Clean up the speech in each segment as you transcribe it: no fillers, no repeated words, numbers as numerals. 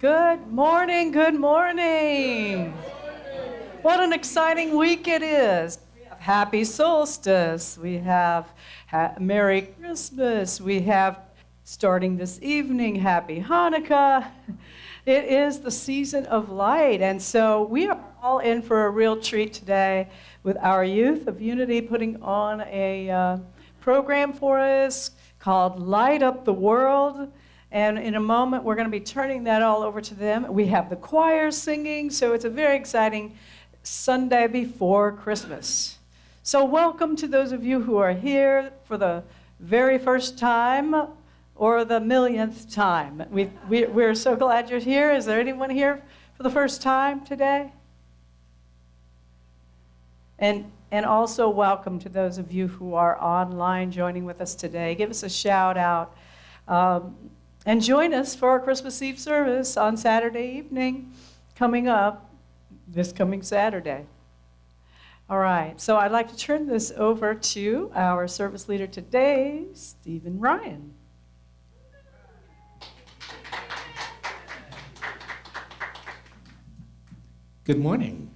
Good morning, good morning. What an exciting week it is. We have Happy Solstice. We have Merry Christmas. We have, starting this evening, Happy Hanukkah. It is the season of light, and so we are all in for a real treat today with our Youth of Unity putting on a program for us called Light Up the World. And in a moment, we're going to be turning that all over to them. We have the choir singing, so it's a very exciting Sunday before Christmas. So welcome to those of you who are here for the very first time or the millionth time. We're so glad you're here. Is there anyone here for the first time today? And also welcome to those of you who are online joining with us today. Give us a shout out. And join us for our Christmas Eve service on Saturday evening coming up this coming Saturday. All right, so I'd like to turn this over to our service leader today, Stephen Ryan. Good morning.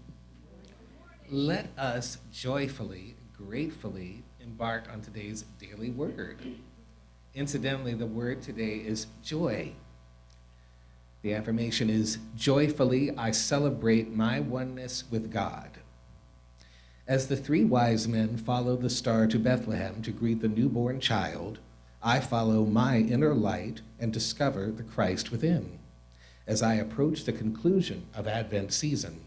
Let us joyfully, gratefully embark on today's daily word. Incidentally, the word today is joy. The affirmation is, joyfully I celebrate my oneness with God. As the three wise men follow the star to Bethlehem to greet the newborn child, I follow my inner light and discover the Christ within. As I approach the conclusion of Advent season,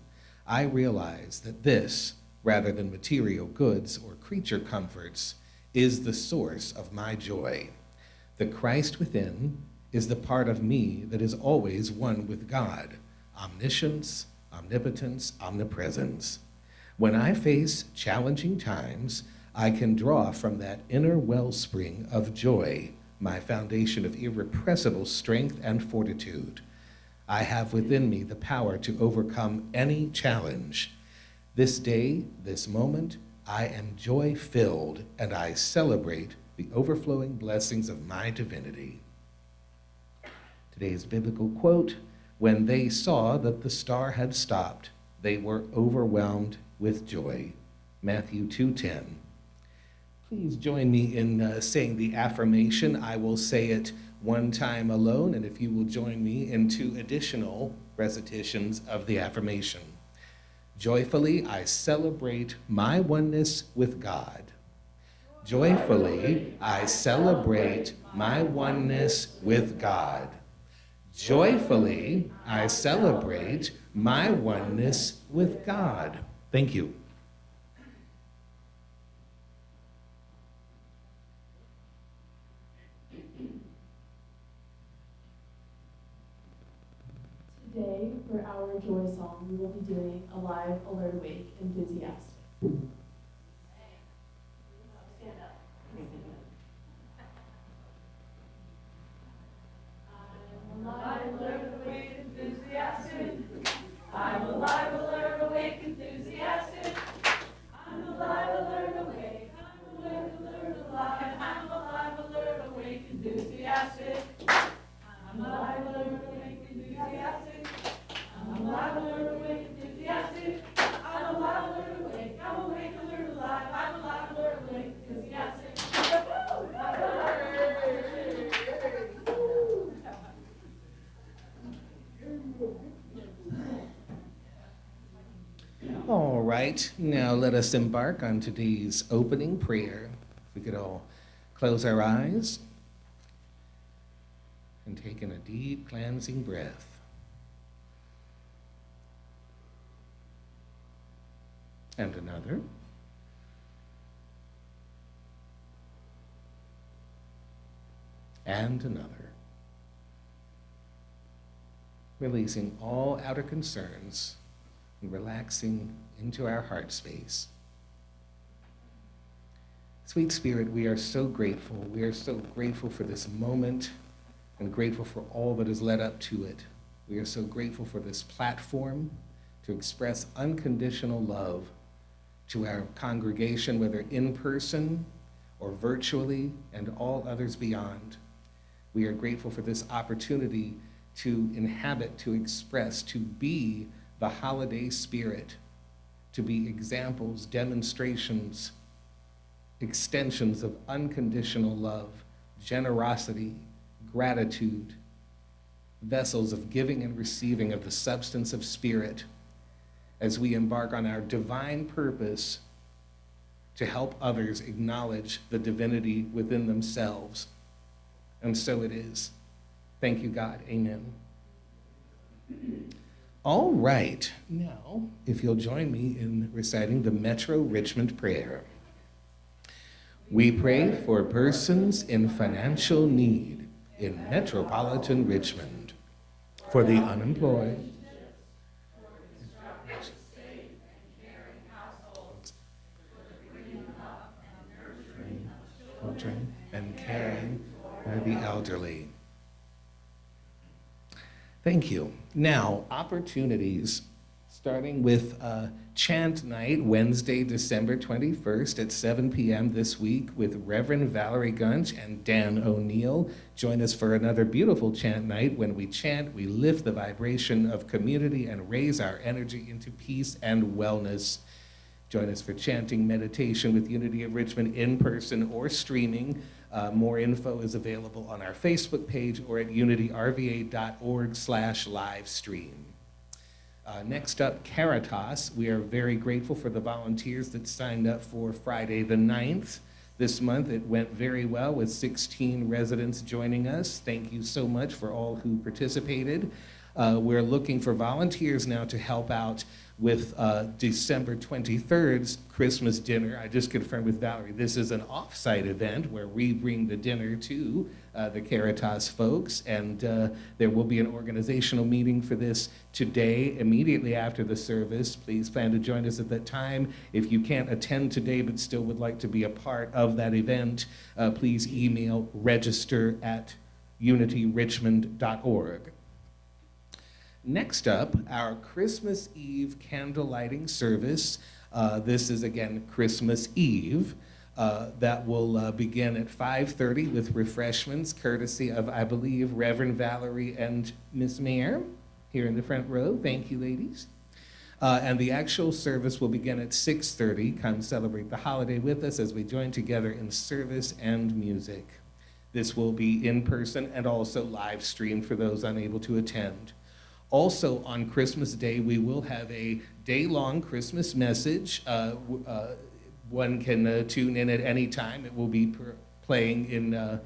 I realize that this, rather than material goods or creature comforts, is the source of my joy. The Christ within is the part of me that is always one with God, omniscience, omnipotence, omnipresence. When I face challenging times, I can draw from that inner wellspring of joy, my foundation of irrepressible strength and fortitude. I have within me the power to overcome any challenge. This day, this moment, I am joy-filled, and I celebrate the overflowing blessings of my divinity. Today's biblical quote, when they saw that the star had stopped, they were overwhelmed with joy. Matthew 2:10. Please join me in saying the affirmation. I will say it one time alone, and if you will join me in two additional recitations of the affirmation. Joyfully, I celebrate my oneness with God. Joyfully, I celebrate my oneness with God. Joyfully, I celebrate my oneness with God. Thank you. Today, for our joy song, we will be doing Alive, Alert, Awake, Enthusiastic. Stand up. I'm alive, alert, awake, enthusiastic. I'm alive, alert, awake, enthusiastic. I'm alive, alert, awake. I'm alert, alive. I'm alive, alert, awake, enthusiastic. I'm alive, alert, awake, enthusiastic. I'm alive, alert, awake, enthusiastic. I'm alive, alert, awake. I'm awake, alert, alive. I'm alive, alert, awake, enthusiastic. All right, now let us embark on today's opening prayer. If we could all close our eyes and take in a deep cleansing breath. And another. And another. Releasing all outer concerns and relaxing into our heart space. Sweet Spirit, we are so grateful. We are so grateful for this moment and grateful for all that has led up to it. We are so grateful for this platform to express unconditional love to our congregation, whether in person or virtually, and all others beyond. We are grateful for this opportunity to inhabit, to express, to be the holiday spirit, to be examples, demonstrations, extensions of unconditional love, generosity, gratitude, vessels of giving and receiving of the substance of spirit as we embark on our divine purpose to help others acknowledge the divinity within themselves. And so it is. Thank you, God. Amen. All right. Now, if you'll join me in reciting the Metro Richmond prayer. We pray for persons in financial need in metropolitan Richmond, for the unemployed, children, and caring for the elderly. Thank you. Now, opportunities, starting with Chant Night, Wednesday, December 21st at 7 p.m. this week with Reverend Valerie Gunch and Dan O'Neill. Join us for another beautiful chant night. When we chant, we lift the vibration of community and raise our energy into peace and wellness. Join us for chanting meditation with Unity of Richmond in person or streaming. More info is available on our Facebook page or at unityrva.org/livestream. Next up, Caritas. We are very grateful for the volunteers that signed up for Friday the 9th. This month it went very well with 16 residents joining us. Thank you so much for all who participated. We're looking for volunteers now to help out with December 23rd's Christmas dinner. I just confirmed with Valerie, this is an off-site event where we bring the dinner to the Caritas folks, and there will be an organizational meeting for this today, immediately after the service. Please plan to join us at that time. If you can't attend today but still would like to be a part of that event, please email register@unityrichmond.org. Next up, our Christmas Eve candle lighting service. This is, again, Christmas Eve. That will begin at 5:30 with refreshments, courtesy of, I believe, Reverend Valerie and Miss Mayer here in the front row. Thank you, ladies. And the actual service will begin at 6:30. Come celebrate the holiday with us as we join together in service and music. This will be in person and also live streamed for those unable to attend. Also, on Christmas Day, we will have a day-long Christmas message. One can tune in at any time. It will be playing in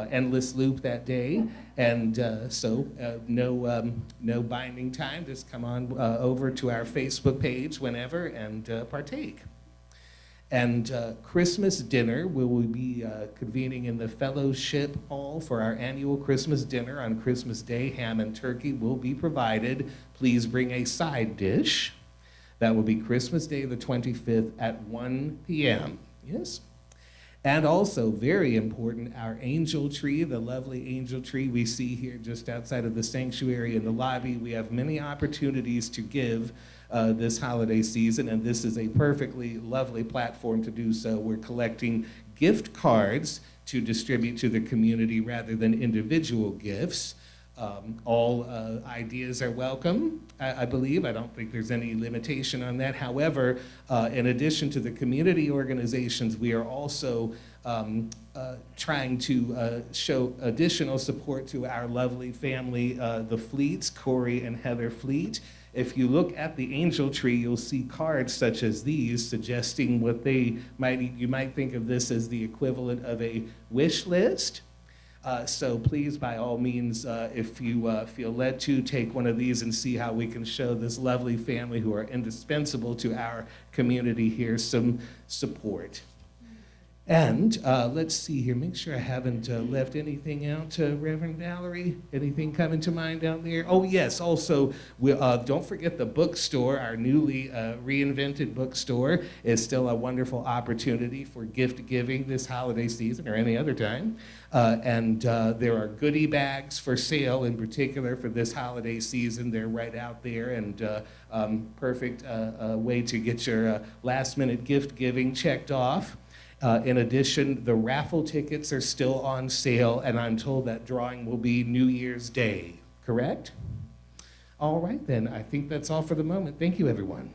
endless loop that day. And so no binding time. Just come on over to our Facebook page whenever and partake. And Christmas dinner, we will be convening in the Fellowship Hall for our annual Christmas dinner on Christmas Day. Ham and turkey will be provided. Please bring a side dish. That will be Christmas Day, the 25th at 1 p.m. Yes? And also, very important, our angel tree, the lovely angel tree we see here just outside of the sanctuary in the lobby. We have many opportunities to give this holiday season, and this is a perfectly lovely platform to do so. We're collecting gift cards to distribute to the community rather than individual gifts. All ideas are welcome, I believe. I don't think there's any limitation on that. However, in addition to the community organizations, we are also trying to show additional support to our lovely family, the Fleets, Corey and Heather Fleet. If you look at the angel tree, you'll see cards such as these suggesting what you might think of this as the equivalent of a wish list. So please, by all means, if you feel led to, take one of these and see how we can show this lovely family who are indispensable to our community here some support. And let's see here, make sure I haven't left anything out, Reverend Valerie. Anything coming to mind down there? Oh yes, also, don't forget the bookstore, our newly reinvented bookstore is still a wonderful opportunity for gift giving this holiday season or any other time. And there are goodie bags for sale in particular for this holiday season. They're right out there and perfect way to get your last minute gift giving checked off. In addition, the raffle tickets are still on sale, and I'm told that drawing will be New Year's Day, correct? All right, then. I think that's all for the moment. Thank you, everyone.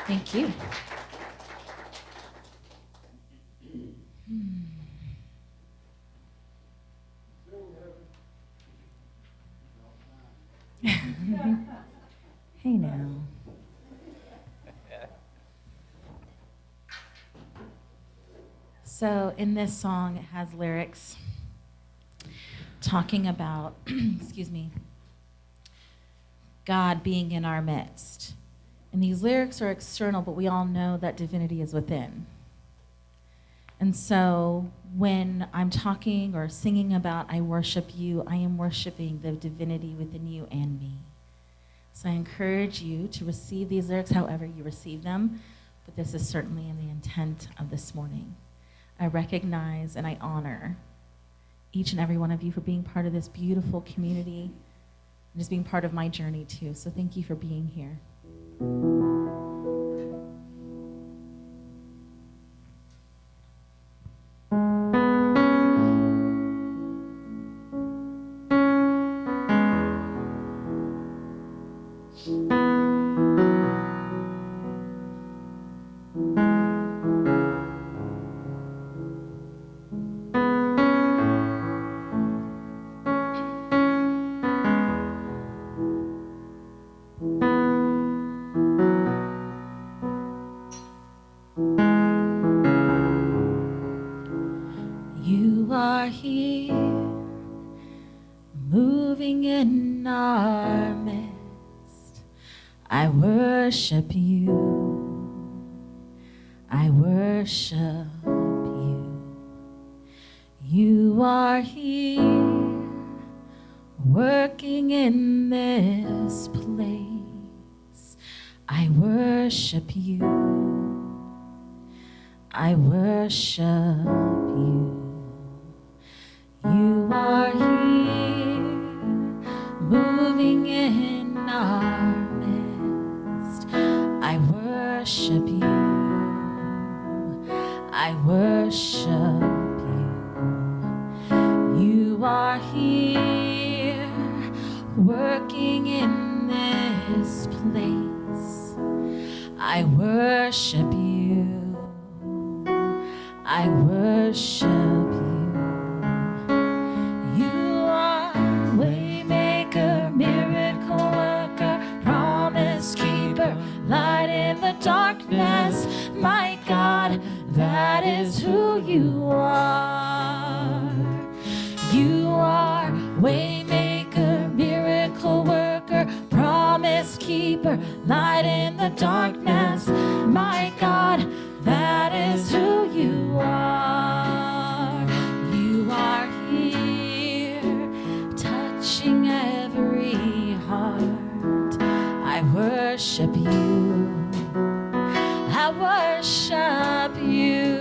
Thank you. Hey now. So in this song, it has lyrics talking about, excuse me, God being in our midst. And these lyrics are external, but we all know that divinity is within. And so when I'm talking or singing about I worship you, I am worshiping the divinity within you and me. So I encourage you to receive these lyrics however you receive them, but this is certainly in the intent of this morning. I recognize and I honor each and every one of you for being part of this beautiful community and just being part of my journey too. So thank you for being here. You are here, moving in our midst. I worship you. I worship you. You are here, working in this place. I worship you. I worship you. You are here, moving in our midst. I worship you. I worship you. You are here, working in this place. I worship you. I worship you. You are waymaker, miracle worker, promise keeper, light in the darkness. My God, that is who you are. You are waymaker, miracle worker, promise keeper, light in the darkness. My God, that is who you are. You are here, touching every heart. I worship you. I worship you.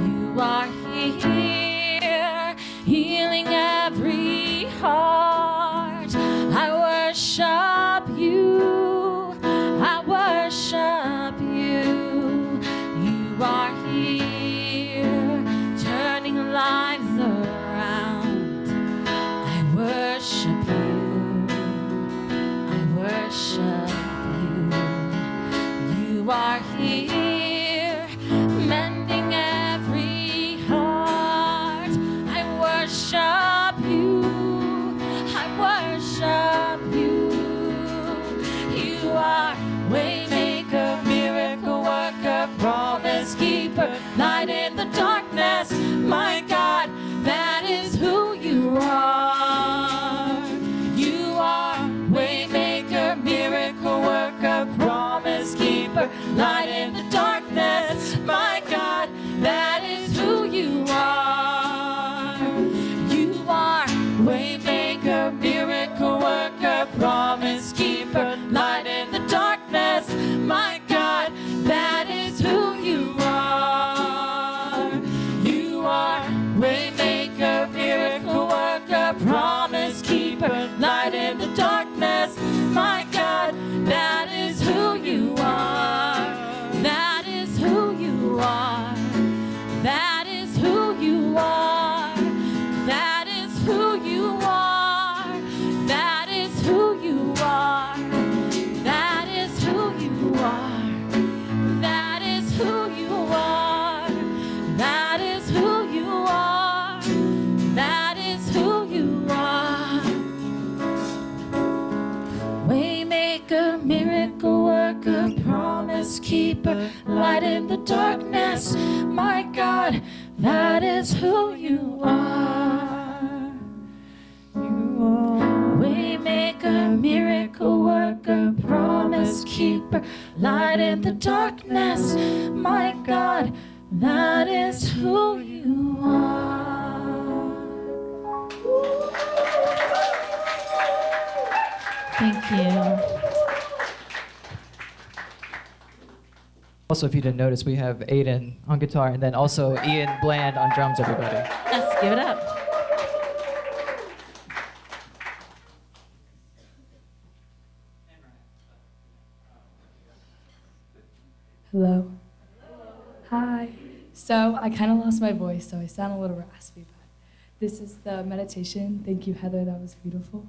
You are here, healing every heart. I worship you. I worship you. You are here, turning lives around. I worship you. I worship you. You are here, mending every heart. I worship you. I worship you. You are waymaker, miracle worker, promise keeper, light in the darkness. My God, that is who you are. You are waymaker, miracle worker, promise keeper, light in the darkness. My God, that is who you are. You are waymaker, miracle worker, promise keeper, light in the darkness. My God, that is who you are. You are waymaker, miracle worker, promise keeper, light in the darkness. My God, that is who you are. That is who you are. That is who you are. That is who keeper, light in the darkness. My God, that is who you are. Waymaker, miracle worker, promise keeper, light in the darkness. My God, that is who you are. Thank you. Also, if you didn't notice, we have Aiden on guitar and then also Ian Bland on drums, everybody. Let's give it up. Hello. Hi. So I kind of lost my voice, so I sound a little raspy, but this is the meditation. Thank you, Heather. That was beautiful.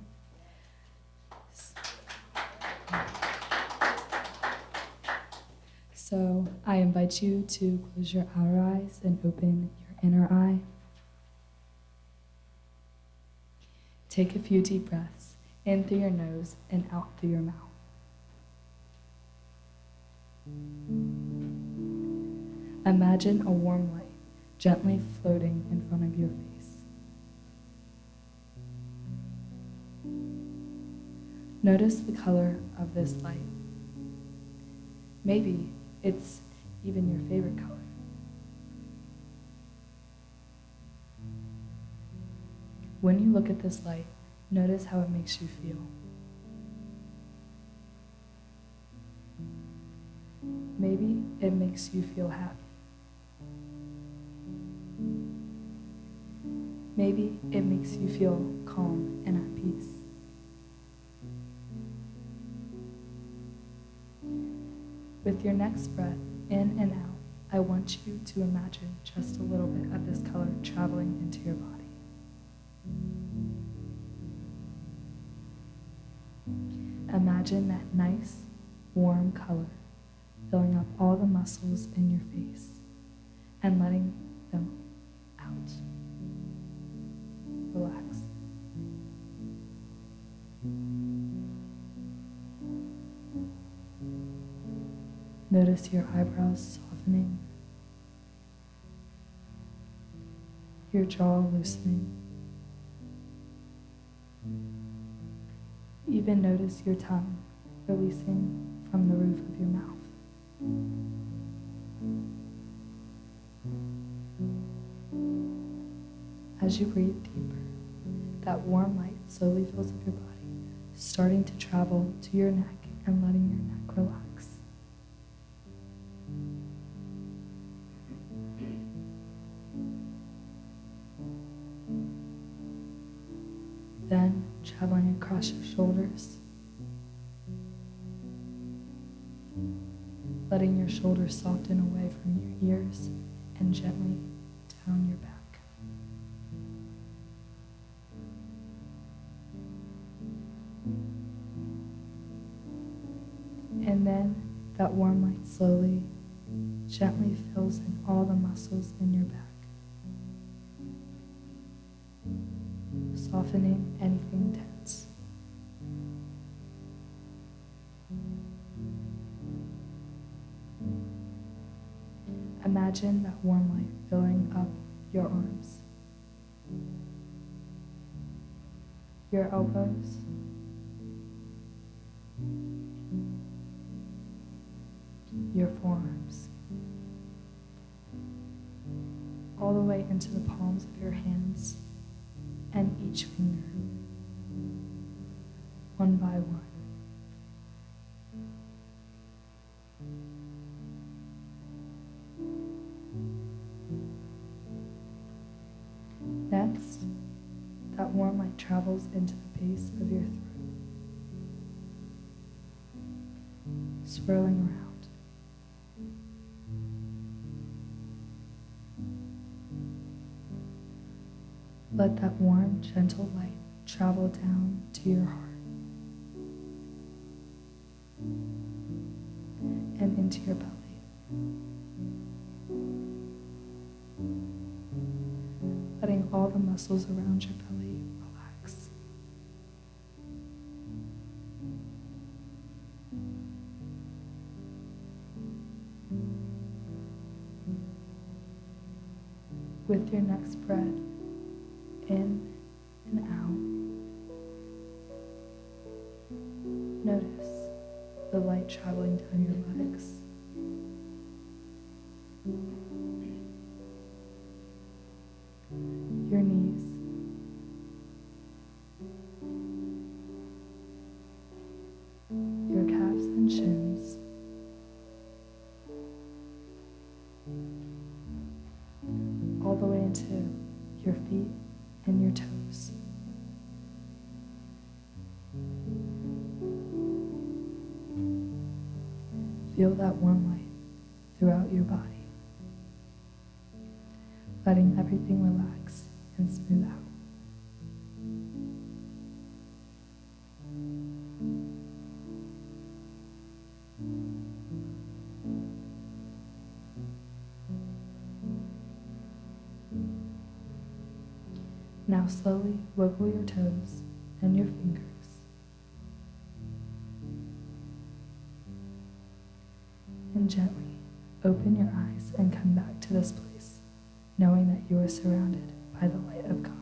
So I invite you to close your outer eyes and open your inner eye. Take a few deep breaths in through your nose and out through your mouth. Imagine a warm light gently floating in front of your face. Notice the color of this light. Maybe it's even your favorite color. When you look at this light, notice how it makes you feel. Maybe it makes you feel happy. Maybe it makes you feel calm and at peace. With your next breath in and out, I want you to imagine just a little bit of this color traveling into your body. Imagine that nice, warm color filling up all the muscles in your face and letting them out. Relax. Notice your eyebrows softening, your jaw loosening. Even notice your tongue releasing from the roof of your mouth. As you breathe deeper, that warm light slowly fills up your body, starting to travel to your neck and letting your neck relax. Then traveling across your shoulders, letting your shoulders soften away from your ears and gently down your back. And then that warm light slowly, gently fills in all the muscles in your back, softening anything tense. Imagine that warm light filling up your arms, your elbows, your forearms, all the way into the palms of your hands and each finger, one by one. Next, that warm light travels into the base of your throat, swirling around. Let that warm, gentle light travel down to your heart and into your belly. Letting all the muscles around your belly relax. with your next breath, in and out. Notice the light traveling down your legs. Your knees. Your calves and shins. All the way into your feet and your toes. Feel that warm light throughout your body, letting everything relax and smooth out. Now slowly wiggle your toes and your fingers. And gently open your eyes and come back to this place, knowing that you are surrounded by the light of God.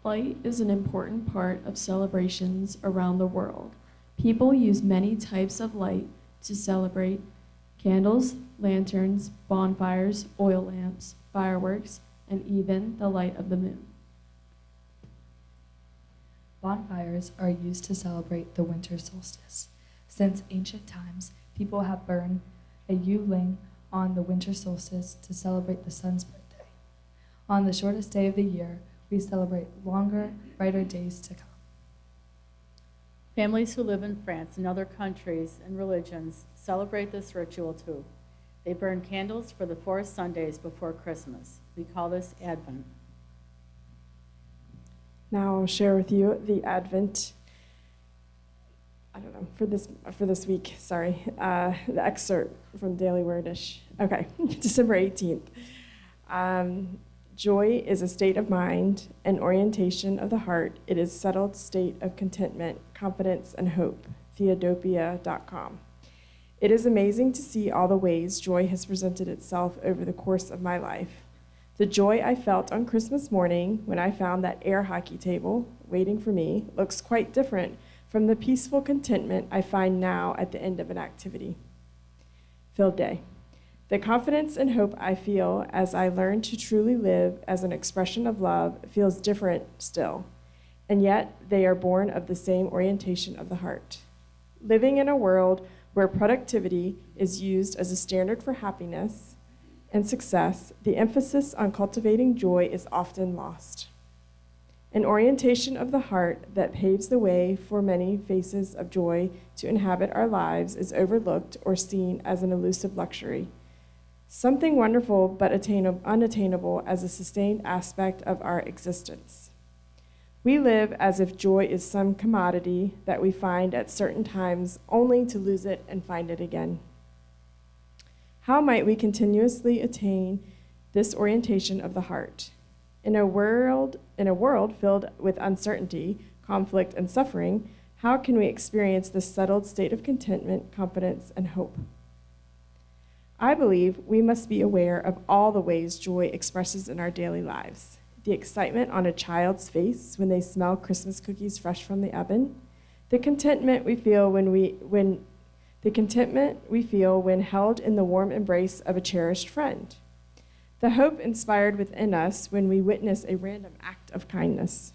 Light is an important part of celebrations around the world. People use many types of light to celebrate: candles, lanterns, bonfires, oil lamps, fireworks, and even the light of the moon. Bonfires are used to celebrate the winter solstice. Since ancient times, people have burned a Yule log on the winter solstice to celebrate the sun's birthday. On the shortest day of the year, we celebrate longer, brighter days to come. Families who live in France and other countries and religions celebrate this ritual too. They burn candles for the 4 Sundays before Christmas. We call this Advent. Now I'll share with you the Advent, for this week, sorry, the excerpt from Daily Wordish. Okay, December 18th. Joy is a state of mind, an orientation of the heart. It is a settled state of contentment, confidence, and hope. Theodopia.com. It is amazing to see all the ways joy has presented itself over the course of my life. The joy I felt on Christmas morning when I found that air hockey table waiting for me looks quite different from the peaceful contentment I find now at the end of an activity. Filled day. The confidence and hope I feel as I learn to truly live as an expression of love feels different still, and yet they are born of the same orientation of the heart. Living in a world where productivity is used as a standard for happiness and success, the emphasis on cultivating joy is often lost. An orientation of the heart that paves the way for many faces of joy to inhabit our lives is overlooked or seen as an elusive luxury. Something wonderful but unattainable as a sustained aspect of our existence. We live as if joy is some commodity that we find at certain times only to lose it and find it again. How might we continuously attain this orientation of the heart? In a world filled with uncertainty, conflict, and suffering, how can we experience this settled state of contentment, confidence, and hope? I believe we must be aware of all the ways joy expresses in our daily lives. The excitement on a child's face when they smell Christmas cookies fresh from the oven, the contentment we feel when held in the warm embrace of a cherished friend, the hope inspired within us when we witness a random act of kindness,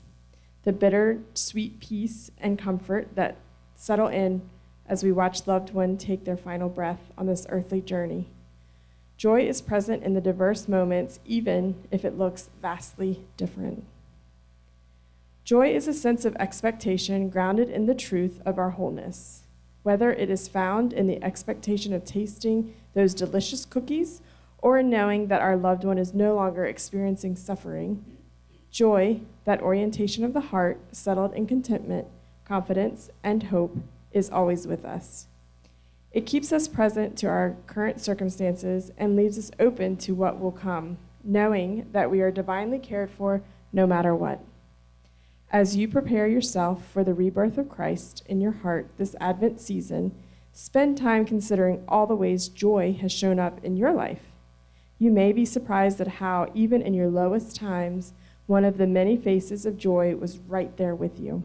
the bitter, sweet peace and comfort that settle in as we watch loved ones take their final breath on this earthly journey. Joy is present in the diverse moments, even if it looks vastly different. Joy is a sense of expectation grounded in the truth of our wholeness, whether it is found in the expectation of tasting those delicious cookies or in knowing that our loved one is no longer experiencing suffering. Joy, that orientation of the heart, settled in contentment, confidence, and hope, is always with us. It keeps us present to our current circumstances and leaves us open to what will come, knowing that we are divinely cared for no matter what. As you prepare yourself for the rebirth of Christ in your heart this Advent season, spend time considering all the ways joy has shown up in your life. You may be surprised at how, even in your lowest times, one of the many faces of joy was right there with you.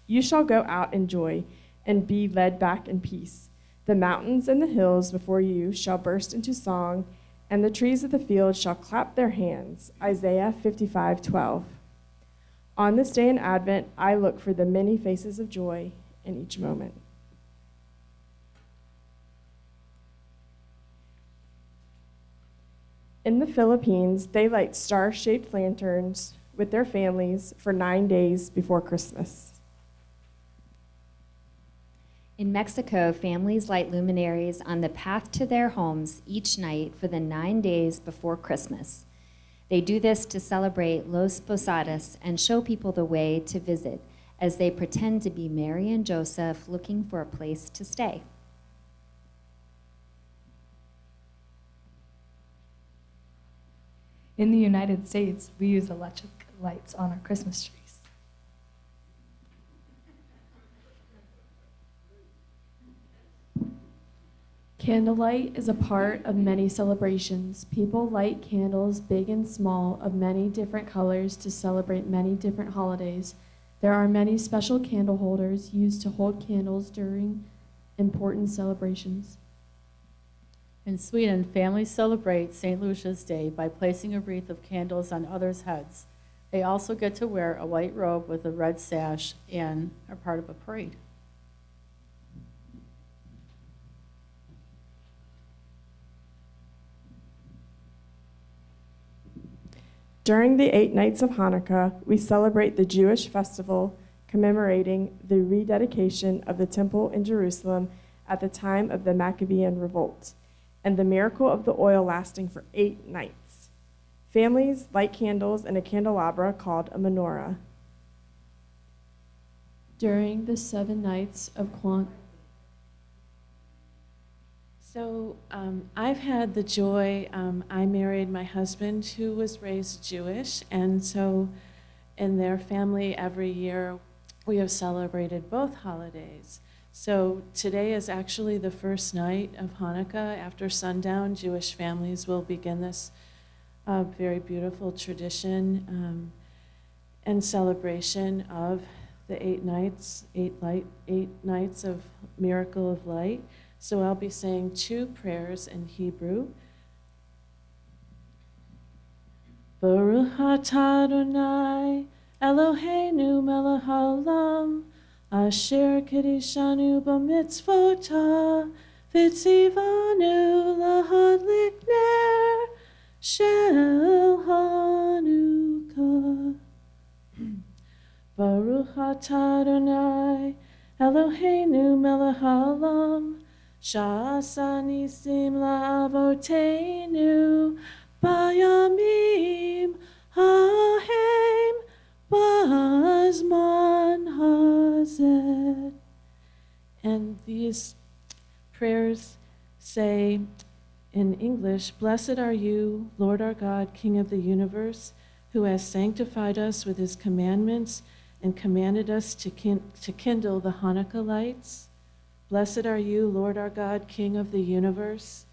You shall go out in joy and be led back in peace. The mountains and the hills before you shall burst into song, and the trees of the field shall clap their hands. Isaiah 55:12. On this day in Advent, I look for the many faces of joy in each moment. In the Philippines, they light star-shaped lanterns with their families for 9 days before Christmas. In Mexico, families light luminaries on the path to their homes each night for the 9 days before Christmas. They do this to celebrate Los Posadas and show people the way to visit as they pretend to be Mary and Joseph looking for a place to stay. In the United States, we use electric lights on our Christmas trees. Candlelight is a part of many celebrations. People light candles, big and small, of many different colors to celebrate many different holidays. There are many special candle holders used to hold candles during important celebrations. In Sweden, families celebrate St. Lucia's Day by placing a wreath of candles on others' heads. They also get to wear a white robe with a red sash and are part of a parade. During the 8 nights of Hanukkah, we celebrate the Jewish festival commemorating the rededication of the temple in Jerusalem at the time of the Maccabean revolt, and the miracle of the oil lasting for 8 nights. Families light candles in a candelabra called a menorah. During the 7 nights of I've had the joy, I married my husband who was raised Jewish, and so in their family every year we have celebrated both holidays. So today is actually the first night of Hanukkah. After sundown, Jewish families will begin this very beautiful tradition and celebration of the 8 nights, 8 nights of miracle of light. So I'll be saying 2 prayers in Hebrew. Baruch atah Adonai Eloheinu melech haolam asher kiddushanu b'mitzvotah v'tzivanu lahadlik ner shel Hanukkah. Baruch atah Adonai Eloheinu melech haolam Sha'asa nisim la'avoteinu bayamim hahem b'zman hazeh. And these prayers say in English, "Blessed are you, Lord our God, King of the universe, who has sanctified us with his commandments and commanded us to kindle the Hanukkah lights. Blessed are you, Lord our God, King of the universe,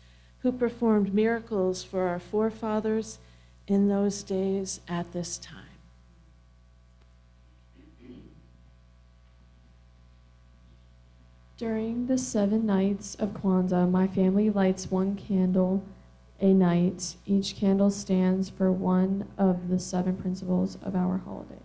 who performed miracles for our forefathers in those days at this time. During the 7 nights of Kwanzaa, my family lights 1 candle a night. Each candle stands for one of the 7 principles of our holiday.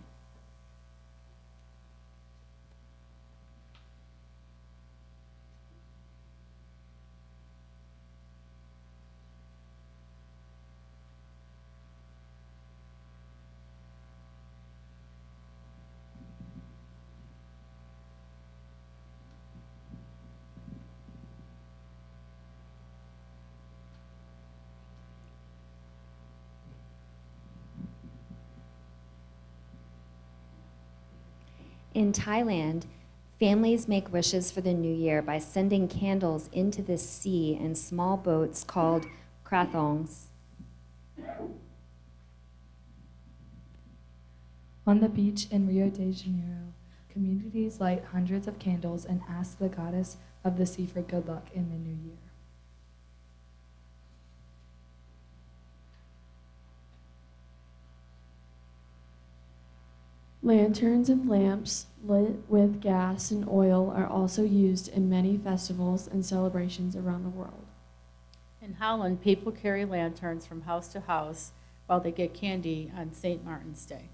In Thailand, families make wishes for the new year by sending candles into the sea in small boats called krathongs. On the beach in Rio de Janeiro, communities light hundreds of candles and ask the goddess of the sea for good luck in the new year. Lanterns and lamps lit with gas and oil are also used in many festivals and celebrations around the world. In Holland, people carry lanterns from house to house while they get candy on St. Martin's Day.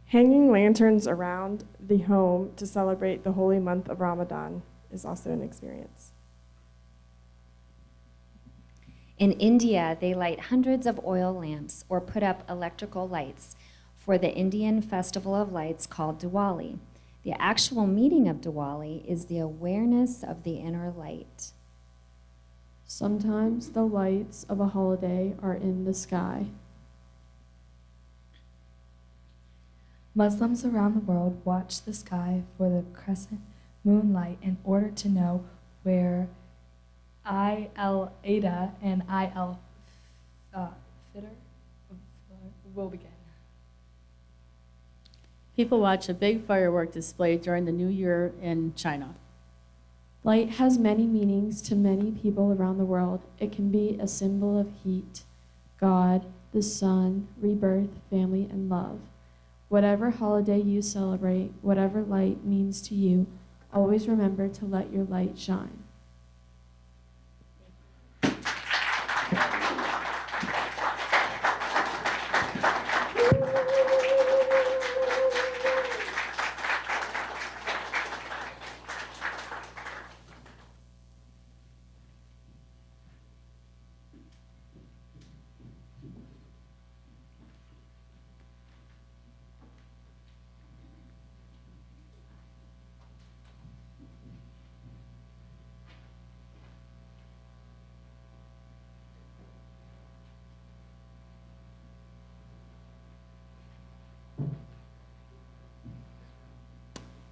Hanging lanterns around the home to celebrate the holy month of Ramadan is also an experience. In India, they light hundreds of oil lamps or put up electrical lights for the Indian festival of lights called Diwali. The actual meaning of Diwali is the awareness of the inner light. Sometimes the lights of a holiday are in the sky. Muslims around the world watch the sky for the crescent moonlight in order to know where Ada and Fitr will begin. People watch a big firework display during the New Year in China. Light has many meanings to many people around the world. It can be a symbol of heat, God, the sun, rebirth, family, and love. Whatever holiday you celebrate, whatever light means to you, always remember to let your light shine.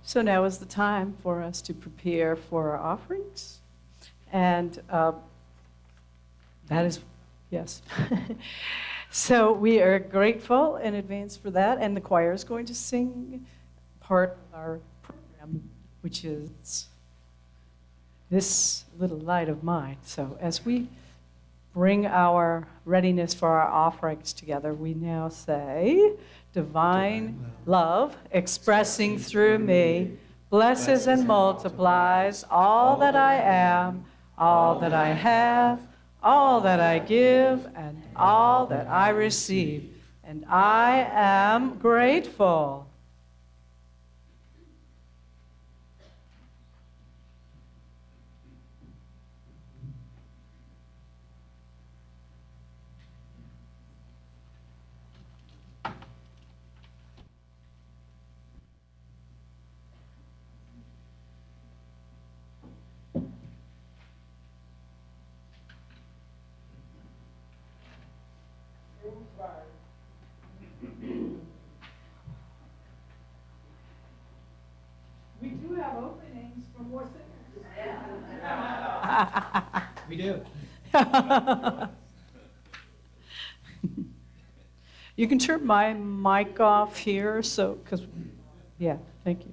So now is the time for us to prepare for our offerings. And that is, yes. So we are grateful in advance for that. And the choir is going to sing part of our program, which is This Little Light of Mine. So as we bring our readiness for our offerings together, we now say, Divine love expressing through me, blesses and multiplies all that I am, all that I have, all that I give, and all that I receive. And I am grateful. We do have openings for more singers. We do. You can turn my mic off here, so, because, yeah, thank you.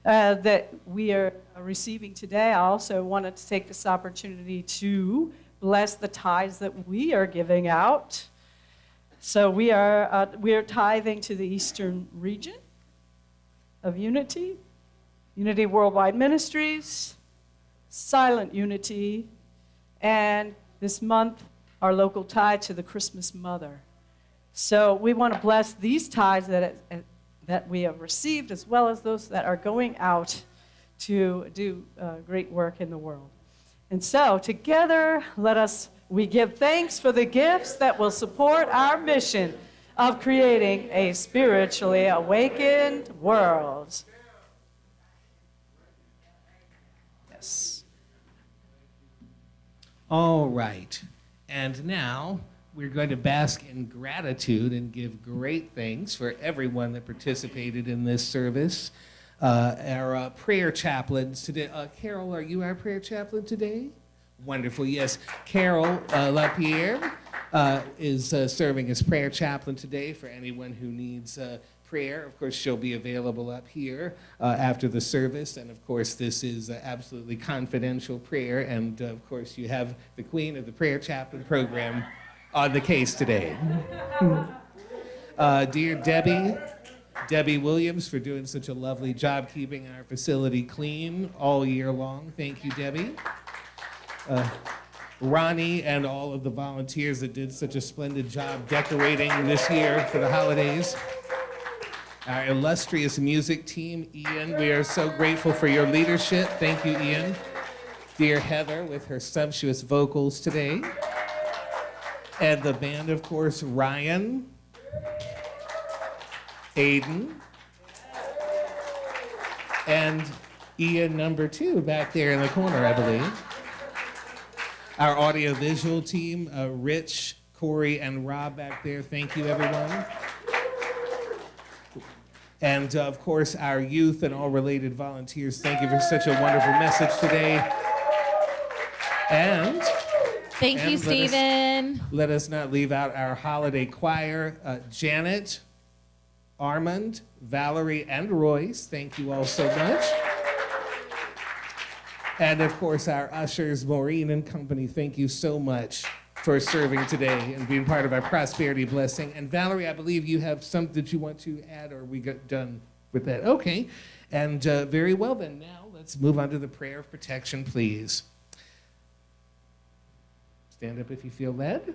that we are receiving today, I also wanted to take this opportunity to bless the tithes that we are giving out. So we are tithing to the Eastern region of Unity, Unity Worldwide Ministries, Silent Unity, and this month, our local tithe to the Christmas Mother. So we want to bless these tithes that we have received, as well as those that are going out to do great work in the world. And so together, we give thanks for the gifts that will support our mission of creating a spiritually awakened world. Yes. All right. And now we're going to bask in gratitude and give great thanks for everyone that participated in this service. Our prayer chaplains today. Carol, are you our prayer chaplain today? Wonderful. Yes. Carol LaPierre is serving as prayer chaplain today for anyone who needs prayer. Of course, she'll be available up here after the service. And of course, this is absolutely confidential prayer. And of course, you have the queen of the prayer chaplain program on the case today. Dear Debbie Williams, for doing such a lovely job keeping our facility clean all year long. Thank you, Debbie. Ronnie and all of the volunteers that did such a splendid job decorating this year for the holidays. Our illustrious music team, Ian, we are so grateful for your leadership. Thank you, Ian. Dear Heather with her sumptuous vocals today. And the band, of course, Ryan, Aiden, and Ian number 2 back there in the corner, I believe. Our audiovisual team, Rich, Corey, and Rob back there. Thank you, everyone. And of course, our youth and all related volunteers, thank you for such a wonderful message today. And thank you, Stephen. Let us not leave out our holiday choir, Janet, Armand, Valerie, and Royce. Thank you all so much. And of course, our ushers, Maureen and company, thank you so much for serving today and being part of our prosperity blessing. And Valerie, I believe you have something that you want to add, or we got done with that? Okay. And very well then, now let's move on to the prayer of protection, please. Stand up if you feel led.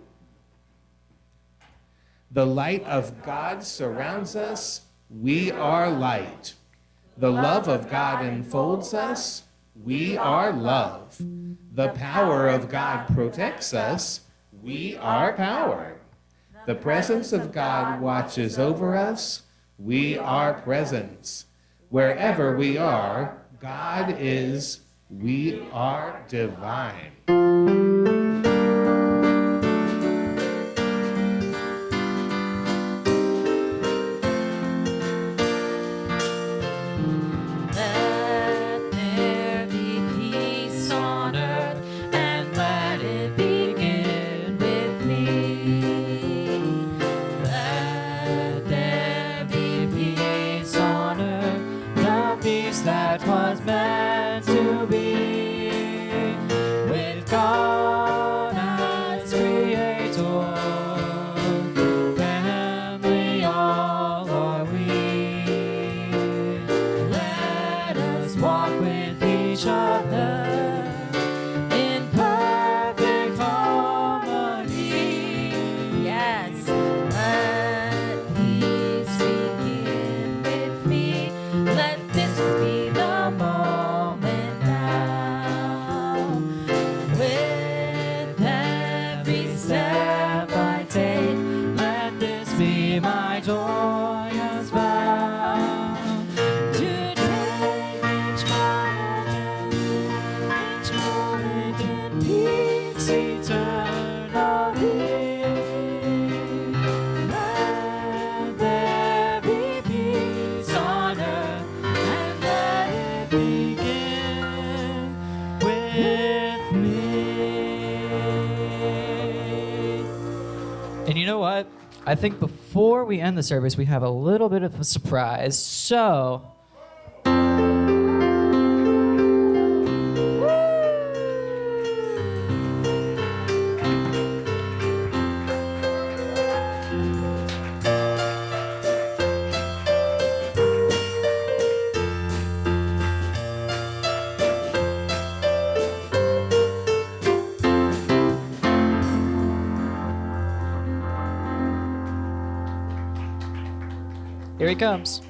The light of God surrounds us. We are light. The love of God enfolds us. We are love. The power of God protects us. We are power. The presence of God watches over us. We are presence. Wherever we are, God is. We are divine. That was meant to be with God as creator. Family all are we. Let us walk with each other in perfect harmony. Yes. Let peace begin with me. Let this be the moment now. With every step I take, let this be my joyous vow. To take each moment in peace eternally. Let there be peace on earth, and let it begin with me. And you know what? I think before we end the service, we have a little bit of a surprise. So Here he comes.